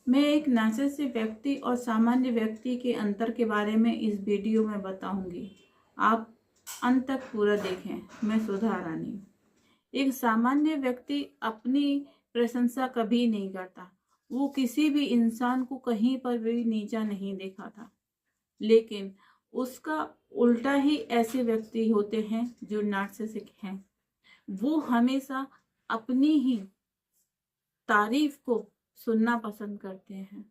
मैं एक नार्सिसिस्टिक व्यक्ति और सामान्य व्यक्ति के अंतर के बारे में इस वीडियो में बताऊंगी। आप अंत तक पूरा देखें। मैं सुधा रानी। एक सामान्य व्यक्ति अपनी प्रशंसा कभी नहीं करता। वो किसी भी इंसान को कहीं पर भी नीचा नहीं देखा था, लेकिन उसका उल्टा ही ऐसे व्यक्ति होते हैं जो नार्सिसिक हैं। वो हमेशा अपनी ही तारीफ को सुनना पसंद करते हैं।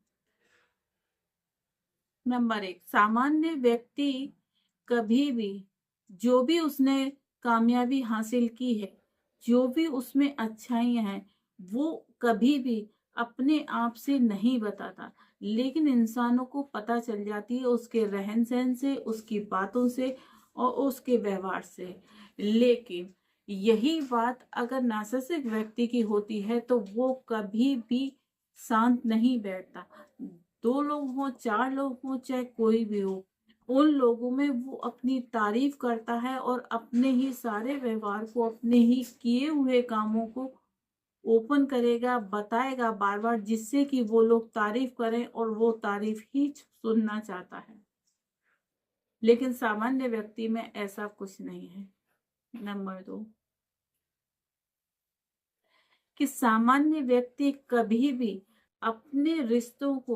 नंबर 1, सामान्य व्यक्ति कभी भी जो भी उसने कामयाबी हासिल की है, जो भी उसमें अच्छाइयाँ हैं, वो कभी भी अपने आप से नहीं बताता, लेकिन इंसानों को पता चल जाती है उसके रहन सहन से, उसकी बातों से और उसके व्यवहार से। लेकिन यही बात अगर नार्सिसिक व्यक्ति की होती है तो वो कभी भी शांत नहीं बैठता। 2 लोग हों, 4 लोग हों, चाहे कोई भी हो, उन लोगों में वो अपनी तारीफ करता है और अपने ही सारे व्यवहार को, अपने ही किए हुए कामों को ओपन करेगा, बताएगा बार बार, जिससे कि वो लोग तारीफ करें और वो तारीफ ही सुनना चाहता है। लेकिन सामान्य व्यक्ति में ऐसा कुछ नहीं है। नंबर 2, कि सामान्य व्यक्ति कभी भी अपने रिश्तों को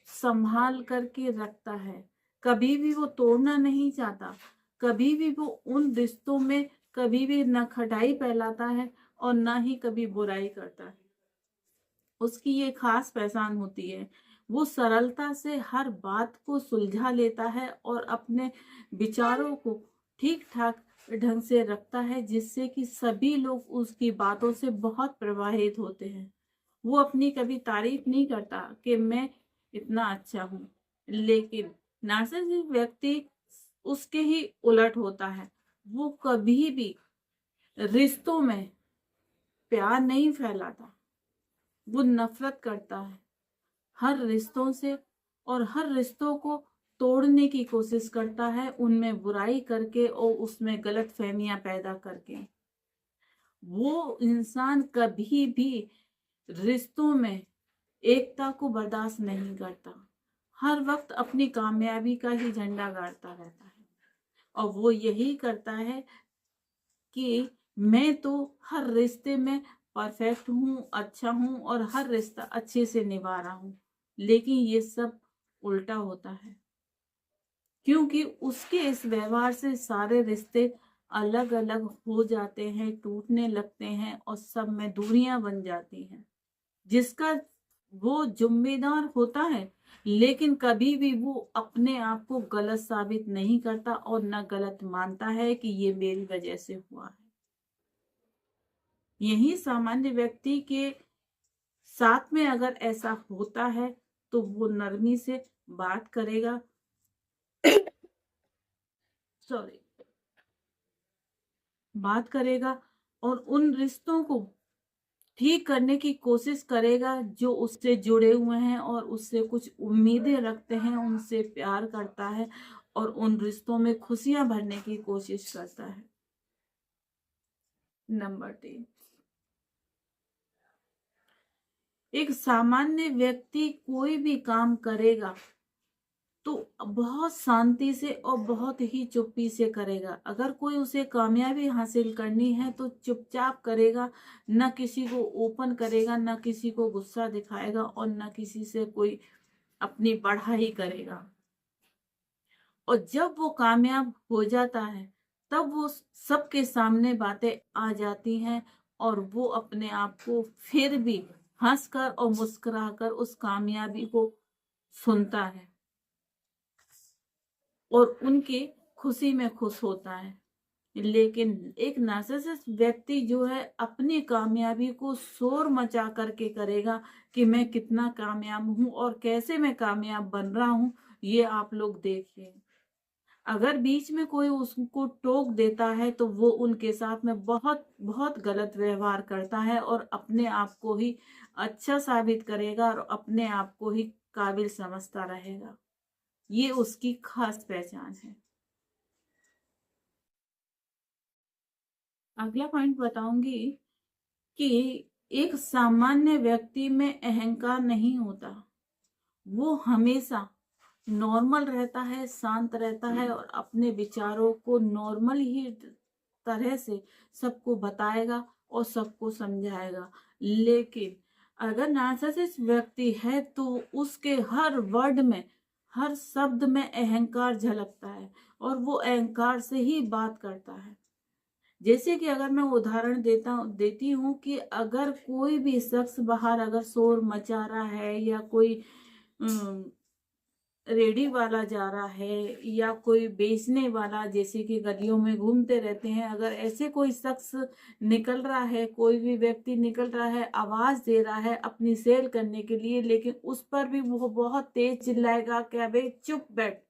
संभाल करके रखता है। कभी भी वो तोड़ना नहीं चाहता। कभी भी वो उन रिश्तों में कभी भी न खटाई फैलाता है और ना ही कभी बुराई करता है। उसकी ये खास पहचान होती है। वो सरलता से हर बात को सुलझा लेता है और अपने विचारों को ठीक ठाक ढंग से रखता है, जिससे कि सभी लोग उसकी बातों से बहुत प्रभावित होते हैं। वो अपनी कभी तारीफ नहीं करता कि मैं इतना अच्छा हूँ, लेकिन नार्सिसिस्टिक व्यक्ति उसके ही उलट होता है। वो कभी भी रिश्तों में प्यार नहीं फैलाता। वो नफरत करता है हर रिश्तों से और हर रिश्तों को तोड़ने की कोशिश करता है, उनमें बुराई करके और उसमें गलत फहमियां पैदा करके। वो इंसान कभी भी रिश्तों में एकता को बर्दाश्त नहीं करता। हर वक्त अपनी कामयाबी का ही झंडा गाड़ता रहता है और वो यही करता है कि मैं तो हर रिश्ते में परफेक्ट हूँ, अच्छा हूँ और हर रिश्ता अच्छे से निभा रहा हूँ। लेकिन ये सब उल्टा होता है, क्योंकि उसके इस व्यवहार से सारे रिश्ते अलग अलग हो जाते हैं, टूटने लगते हैं और सब में दूरियां बन जाती हैं, जिसका वो जिम्मेदार होता है। लेकिन कभी भी वो अपने आप को गलत साबित नहीं करता और न गलत मानता है कि ये मेरी वजह से हुआ है। यही सामान्य व्यक्ति के साथ में अगर ऐसा होता है तो वो नरमी से बात करेगा, सॉरी, बात करेगा और उन रिश्तों को ठीक करने की कोशिश करेगा जो उससे जुड़े हुए हैं और उससे कुछ उम्मीदें रखते हैं, उनसे प्यार करता है और उन रिश्तों में खुशियां भरने की कोशिश करता है। नंबर 3, एक सामान्य व्यक्ति कोई भी काम करेगा तो बहुत शांति से और बहुत ही चुप्पी से करेगा। अगर कोई उसे कामयाबी हासिल करनी है तो चुपचाप करेगा, न किसी को ओपन करेगा, न किसी को गुस्सा दिखाएगा और न किसी से कोई अपनी बढ़ाई करेगा। और जब वो कामयाब हो जाता है तब वो सबके सामने बातें आ जाती हैं और वो अपने आप को फिर भी हंसकर और मुस्कुराकर उस कामयाबी को सुनता है और उनकी खुशी में खुश होता है। लेकिन एक नार्सिसिस्ट व्यक्ति जो है अपनी कामयाबी को शोर मचा करके करेगा कि मैं कितना कामयाब हूं और कैसे मैं कामयाब बन रहा हूं, ये आप लोग देखिए। अगर बीच में कोई उसको टोक देता है तो वो उनके साथ में बहुत बहुत गलत व्यवहार करता है और अपने आप को ही अच्छा साबित करेगा और अपने आप को ही काबिल समझता रहेगा। ये उसकी खास पहचान है। अगला पॉइंट बताऊंगी कि एक सामान्य व्यक्ति में अहंकार नहीं होता। वो हमेशा नॉर्मल रहता है, शांत रहता है और अपने विचारों को नॉर्मल ही तरह से सबको बताएगा और सबको समझाएगा। लेकिन अगर नार्सिसिस्ट व्यक्ति है तो उसके हर वर्ड में, हर शब्द में अहंकार झलकता है और वो अहंकार से ही बात करता है। जैसे कि अगर मैं उदाहरण देती हूँ कि अगर कोई भी शख्स बाहर अगर शोर मचा रहा है या कोई रेडी वाला जा रहा है या कोई बेचने वाला जैसे कि गलियों में घूमते रहते हैं, अगर ऐसे कोई शख्स निकल रहा है, कोई भी व्यक्ति निकल रहा है, आवाज दे रहा है अपनी सेल करने के लिए, लेकिन उस पर भी वो बहुत तेज चिल्लाएगा, क्या बे चुप बैठ,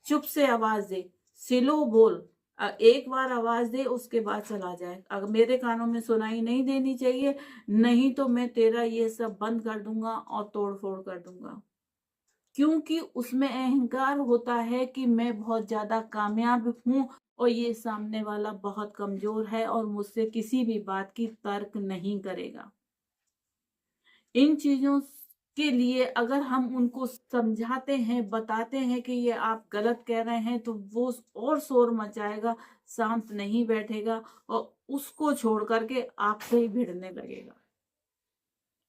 चुप से आवाज दे, स्लो बोल, एक बार आवाज दे उसके बाद चला जाए, अगर मेरे कानों में सुनाई नहीं देनी चाहिए, नहीं तो मैं तेरा ये सब बंद कर दूंगा और तोड़ फोड़ कर दूंगा। क्योंकि उसमें अहंकार होता है कि मैं बहुत ज्यादा कामयाब हूं और ये सामने वाला बहुत कमजोर है और मुझसे किसी भी बात की तर्क नहीं करेगा। इन चीजों के लिए अगर हम उनको समझाते हैं, बताते हैं कि ये आप गलत कह रहे हैं, तो वो और शोर मचाएगा, शांत नहीं बैठेगा और उसको छोड़ करके आपसे ही भिड़ने लगेगा।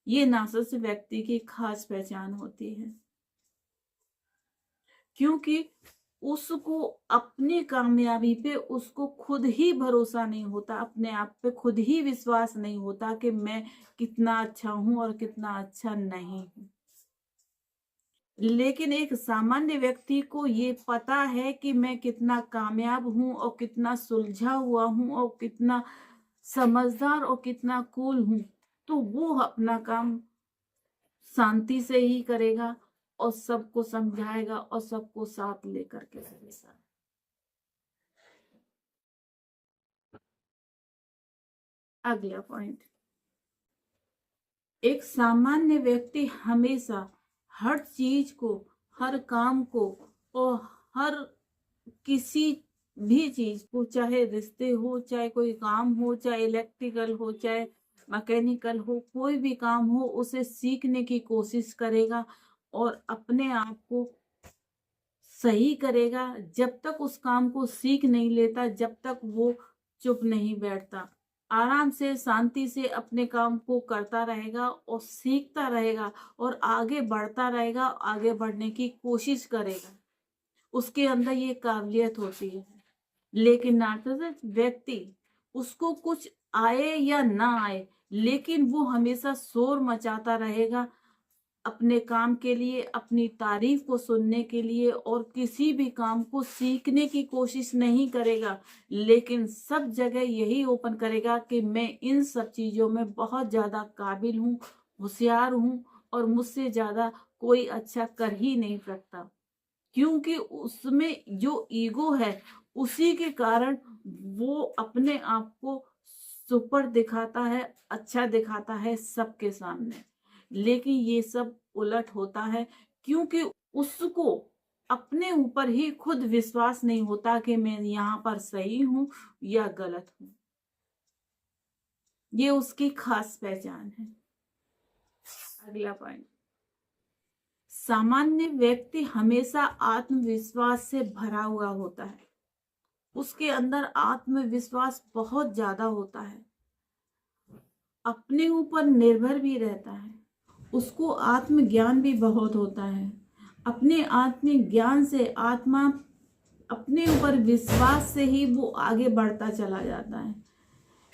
ये नार्सिसिस्ट व्यक्ति की खास पहचान होती है, क्योंकि उसको अपनी कामयाबी पे उसको खुद ही भरोसा नहीं होता, अपने आप पे खुद ही विश्वास नहीं होता कि मैं कितना अच्छा हूं और कितना अच्छा नहीं हूं। लेकिन एक सामान्य व्यक्ति को ये पता है कि मैं कितना कामयाब हूं और कितना सुलझा हुआ हूं और कितना समझदार और कितना कूल हूं, तो वो अपना काम शांति से ही करेगा और सबको समझाएगा और सबको साथ लेकर के चलेगा। अगला पॉइंट, एक सामान्य व्यक्ति हमेशा हर चीज को, हर काम को और हर किसी भी चीज को, चाहे रिश्ते हो, चाहे कोई काम हो, चाहे इलेक्ट्रिकल हो, चाहे मैकेनिकल हो, कोई भी काम हो, उसे सीखने की कोशिश करेगा और अपने आप को सही करेगा। जब तक उस काम को सीख नहीं लेता, जब तक वो चुप नहीं बैठता, आराम से शांति से अपने काम को करता रहेगा और सीखता रहेगा और आगे बढ़ता रहेगा, आगे बढ़ने की कोशिश करेगा। उसके अंदर ये काबिलियत होती है। लेकिन नार्सिसिस्ट व्यक्ति, उसको कुछ आए या ना आए, लेकिन वो हमेशा शोर मचाता रहेगा अपने काम के लिए, अपनी तारीफ को सुनने के लिए, और किसी भी काम को सीखने की कोशिश नहीं करेगा, लेकिन सब जगह यही ओपन करेगा कि मैं इन सब चीजों में बहुत ज्यादा काबिल हूँ, होशियार हूँ और मुझसे ज्यादा कोई अच्छा कर ही नहीं सकता। क्योंकि उसमें जो ईगो है, उसी के कारण वो अपने आप को सुपर दिखाता है, अच्छा दिखाता है सबके सामने। लेकिन ये सब उलट होता है, क्योंकि उसको अपने ऊपर ही खुद विश्वास नहीं होता कि मैं यहाँ पर सही हूं या गलत हूं। ये उसकी खास पहचान है। अगला पॉइंट, सामान्य व्यक्ति हमेशा आत्मविश्वास से भरा हुआ होता है। उसके अंदर आत्मविश्वास बहुत ज्यादा होता है, अपने ऊपर निर्भर भी रहता है, उसको आत्मज्ञान भी बहुत होता है। अपने आत्मज्ञान से, आत्मा अपने ऊपर विश्वास से ही वो आगे बढ़ता चला जाता है,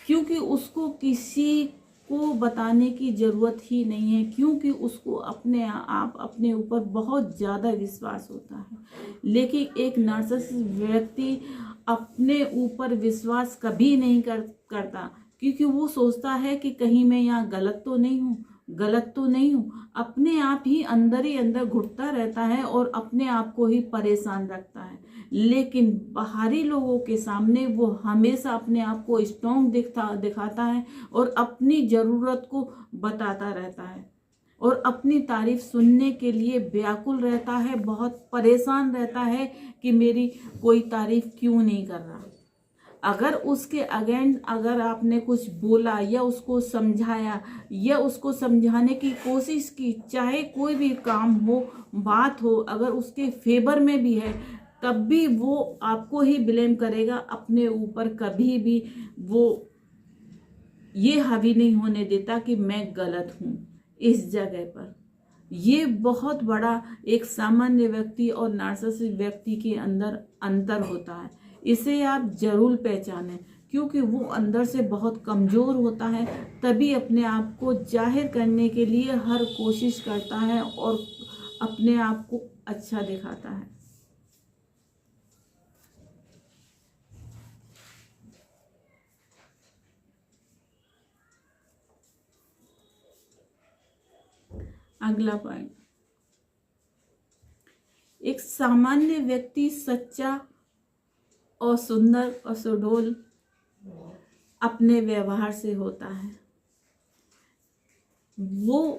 क्योंकि उसको किसी को बताने की जरूरत ही नहीं है, क्योंकि उसको अपने आप, अपने ऊपर बहुत ज्यादा विश्वास होता है। लेकिन एक नार्सिसिस्ट व्यक्ति अपने ऊपर विश्वास कभी नहीं करता, क्योंकि वो सोचता है कि कहीं मैं यहाँ गलत तो नहीं हूँ, गलत तो नहीं हूँ। अपने आप ही अंदर घुटता रहता है और अपने आप को ही परेशान रखता है। लेकिन बाहरी लोगों के सामने वो हमेशा अपने आप को स्ट्रॉन्ग दिखाता है और अपनी जरूरत को बताता रहता है और अपनी तारीफ सुनने के लिए व्याकुल रहता है, बहुत परेशान रहता है कि मेरी कोई तारीफ क्यों नहीं कर रहा। अगर उसके अगेंस्ट अगर आपने कुछ बोला या उसको समझाया या उसको समझाने की कोशिश की, चाहे कोई भी काम हो, बात हो, अगर उसके फेवर में भी है, तब भी वो आपको ही ब्लेम करेगा अपने ऊपर। कभी भी वो ये हावी नहीं होने देता कि मैं गलत हूँ इस जगह पर। ये बहुत बड़ा एक सामान्य व्यक्ति और नार्सिसिस्ट व्यक्ति के अंदर अंतर होता है। इसे आप जरूर पहचानें, क्योंकि वो अंदर से बहुत कमजोर होता है, तभी अपने आप को जाहिर करने के लिए हर कोशिश करता है और अपने आप को अच्छा दिखाता है। अगला पॉइंट, एक सामान्य व्यक्ति सच्चा और सुंदर और सुडौल अपने व्यवहार से होता है। वो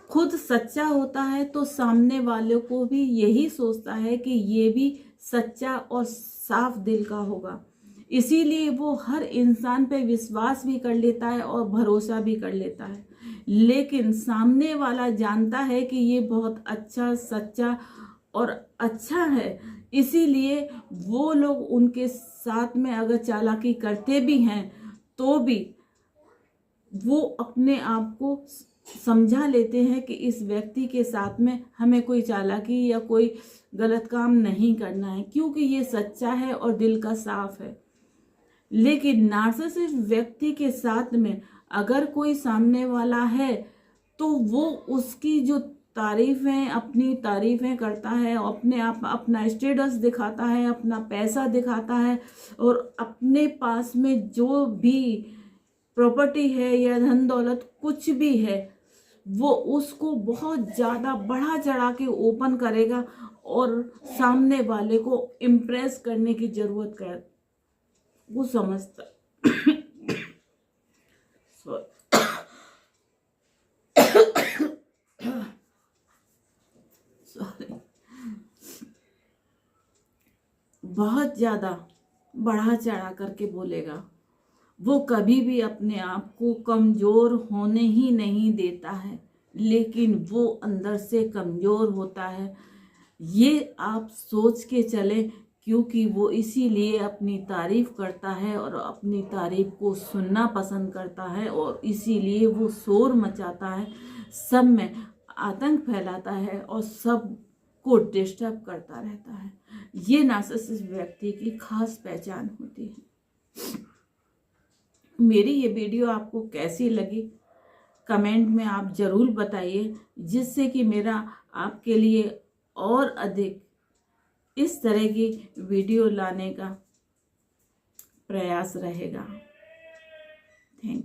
खुद सच्चा होता है तो सामने वालों को भी यही सोचता है कि ये भी सच्चा और साफ दिल का होगा, इसीलिए वो हर इंसान पे विश्वास भी कर लेता है और भरोसा भी कर लेता है। लेकिन सामने वाला जानता है कि ये बहुत अच्छा, सच्चा और अच्छा है, इसीलिए वो लोग उनके साथ में अगर चालाकी करते भी हैं तो भी वो अपने आप को समझा लेते हैं कि इस व्यक्ति के साथ में हमें कोई चालाकी या कोई गलत काम नहीं करना है, क्योंकि ये सच्चा है और दिल का साफ है। लेकिन नार्सिसिस्ट व्यक्ति के साथ में अगर कोई सामने वाला है तो वो उसकी जो तारीफें, अपनी तारीफें करता है, अपने आप अपना स्टेटस दिखाता है, अपना पैसा दिखाता है, और अपने पास में जो भी प्रॉपर्टी है या धन दौलत कुछ भी है वो उसको बहुत ज़्यादा बढ़ा चढ़ा के ओपन करेगा और सामने वाले को इम्प्रेस करने की जरूरत कर वो समझता बहुत ज़्यादा बढ़ा चढ़ा करके बोलेगा। वो कभी भी अपने आप को कमज़ोर होने ही नहीं देता है, लेकिन वो अंदर से कमज़ोर होता है, ये आप सोच के चले, क्योंकि वो इसीलिए अपनी तारीफ करता है और अपनी तारीफ को सुनना पसंद करता है, और इसीलिए वो शोर मचाता है, सब में आतंक फैलाता है और सब को डिस्टर्ब करता रहता है। ये नार्सिसिस्ट व्यक्ति की खास पहचान होती है। मेरी ये वीडियो आपको कैसी लगी कमेंट में आप ज़रूर बताइए, जिससे कि मेरा आपके लिए और अधिक इस तरह की वीडियो लाने का प्रयास रहेगा। Thank you.